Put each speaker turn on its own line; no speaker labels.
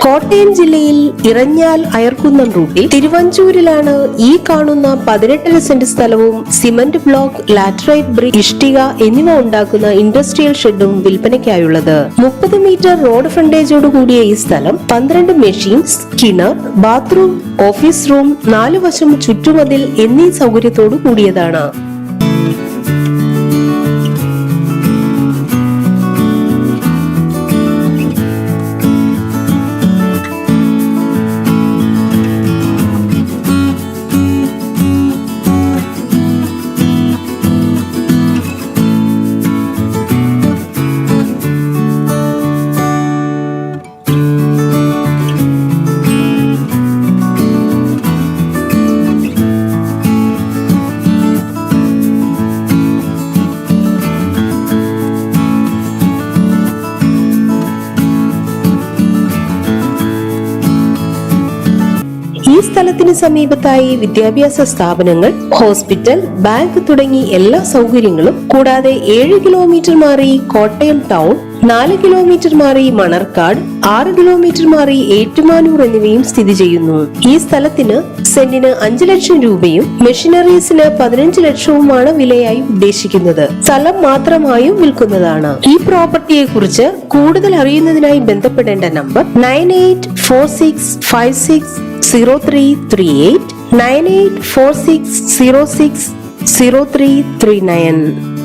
കോട്ടയം ജില്ലയിൽ ഇറഞ്ഞാൽ അയർക്കുന്നം റൂട്ടിൽ തിരുവഞ്ചൂരിലാണ് ഈ കാണുന്ന 18 സെന്റ് സ്ഥലവും സിമന്റ് ബ്ലോക്ക്, ലാറ്ററൈറ്റ് ബ്രിക്ക്, ഇഷ്ടിക എന്നിവ ഉണ്ടാക്കുന്ന ഇൻഡസ്ട്രിയൽ ഷെഡും വിൽപ്പനയ്ക്കായുള്ളത്. 30 മീറ്റർ റോഡ് ഫ്രണ്ടേജോട് കൂടിയ ഈ സ്ഥലം 12 മെഷീൻസ്, കിണർ, ബാത്റൂം, ഓഫീസ് റൂം, 4 വശം ചുറ്റുമതിൽ എന്നീ സൗകര്യത്തോടു കൂടിയതാണ്. ഈ സ്ഥലത്തിന് സമീപത്തായി വിദ്യാഭ്യാസ സ്ഥാപനങ്ങൾ, ഹോസ്പിറ്റൽ, ബാങ്ക് തുടങ്ങി എല്ലാ സൗകര്യങ്ങളും, കൂടാതെ 7 കിലോമീറ്റർ മാറി കോട്ടയം ടൗൺ, 4 കിലോമീറ്റർ മാറി മണർക്കാട്, 6 കിലോമീറ്റർ മാറി ഏറ്റുമാനൂർ എന്നിവയും സ്ഥിതി ചെയ്യുന്നു. ഈ സ്ഥലത്തിന് സെന്റിന് 5 ലക്ഷം രൂപയും മെഷീനറീസിന് 15 ലക്ഷവുമാണ് വിലയായി ഉദ്ദേശിക്കുന്നത്. സ്ഥലം മാത്രമായും വിൽക്കുന്നതാണ്. ഈ പ്രോപ്പർട്ടിയെ കുറിച്ച് കൂടുതൽ അറിയുന്നതിനായി ബന്ധപ്പെടേണ്ട നമ്പർ 9846560338, 9846060339.